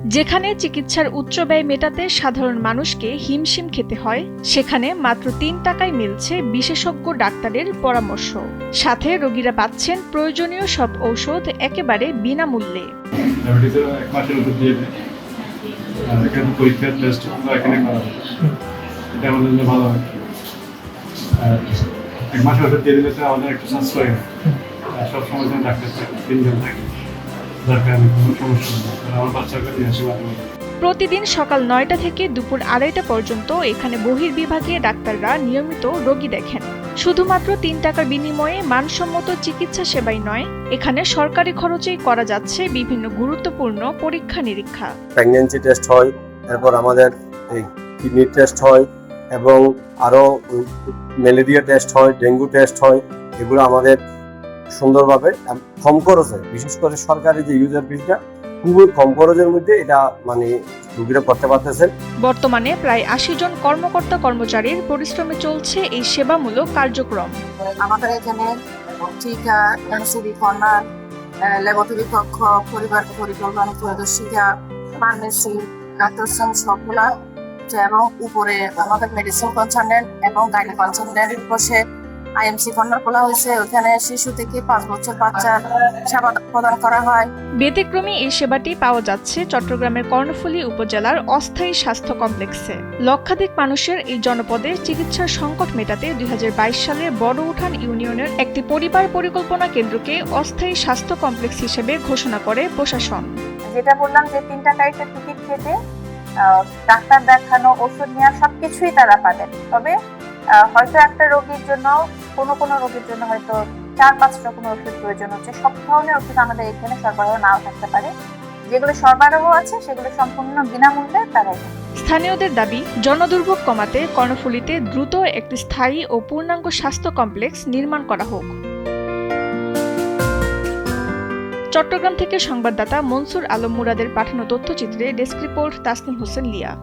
যেখানে চিকিৎসার উচ্চ ব্যয় মেটাতে সাধারণ মানুষকে হিমশিম খেতে হয়, সেখানে মাত্র ৩ টাকায় মিলছে বিশেষজ্ঞ ডাক্তারের পরামর্শ। সাথে রোগীরা পাচ্ছেন প্রয়োজনীয় সব ঔষধ একেবারে বিনামূল্যে। পরীক্ষার টেস্ট এখানে করা হয়, এটা আমাদের জন্য ভালো হয়। এক মাসের ওষুধ দিয়ে দিলে আমাদের একটু সাশ্রয় হয়। সব সময় যেন ডাক্তার থাকে, 3 জন থাকে, দরকার নেই, কোনো সমস্যা নেই। আমার বাচ্চাকে নিয়ে আসি মাঝে মাঝে। প্রতিদিন সকাল ৯টা থেকে দুপুর ২:৩০ পর্যন্ত এখানে বহির্বিভাগীয় ডাক্তাররা নিয়মিত রোগী দেখেন। শুধুমাত্র ৩ টাকার বিনিময়ে মানসম্মত চিকিৎসা সেবাই নয়, এখানে সরকারি খরচেই করা যাচ্ছে বিভিন্ন গুরুত্বপূর্ণ পরীক্ষা নিরীক্ষা। প্রেগন্যান্সি টেস্ট হয়, তারপর আমাদের এই কিডনি টেস্ট হয় এবং আরও ম্যালেরিয়া টেস্ট হয়, ডেঙ্গু টেস্ট হয়। এগুলো আমাদের সুন্দরভাবে কম খরচে, বিশেষ করে সরকারি যে ইউজার ফিসটা খুবই কম খরচের মধ্যে এটা রোগীরা করতে পারতেছেন। বর্তমানে প্রায় ৮০ জন কর্মকর্তা কর্মচারীর পরিশ্রমে চলছে এই সেবামূলক কার্যক্রম। আমাদের এখানে টিকা, এমসিবি কর্নার, ল্যাবরেটরি কক্ষ, পরিবার পরিকল্পনা পরিদর্শিকা, ফার্মেসি, ডাক্তার সবগুলা, এবং উপরে আমাদের মেডিসিন কনসালটেন্ট এবং গাইনি কনসালটেন্ট বসে আইএমসি কর্নার খোলা হয়েছে। ওখানে শিশু থেকে 5 বছর বাচ্চার সেবা প্রদান করা হয়। ব্যতিক্রমী এই সেবাটি পাওয়া যাচ্ছে চট্টগ্রামের কর্ণফুলী উপজেলার অস্থায়ী স্বাস্থ্য কমপ্লেক্সে। লক্ষাধিক মানুষের এই জনপদে চিকিৎসার সংকট মেটাতে ২০২২ সালে বড় উঠান ইউনিয়নের একটি পরিবার পরিকল্পনা কেন্দ্রকে অস্থায়ী স্বাস্থ্য কমপ্লেক্স হিসেবে ঘোষণা করে প্রশাসন। যেটা বললাম যে 3 টাকায় টিকিট কেটে ডাক্তার দেখানো, ওষুধ নেওয়া সবকিছুই তারা পাবেন। তবে হয়তো একটা রোগীর জন্য কোনো রোগীর জন্য হয়তো 4-5 রকমের ওষুধ প্রয়োজন হচ্ছে। সব ধরনের ওষুধ আমাদের এখানে সরবরাহ নাও থাকতে পারে। যেগুলো সরবরাহ আছে সেগুলো সম্পূর্ণ বিনামূল্যে তারা। স্থানীয়দের দাবি, জনদুর্ভোগ কমাতে কর্ণফুলীতে দ্রুত একটি স্থায়ী ও পূর্ণাঙ্গ স্বাস্থ্য কমপ্লেক্স নির্মাণ করা হোক। চট্টগ্রাম থেকে সংবাদদাতা মনসুর আলম মুরাদের পাঠানো তথ্যচিত্রে ডেস্ক রিপোর্ট তাসনিম হোসেন লিয়া।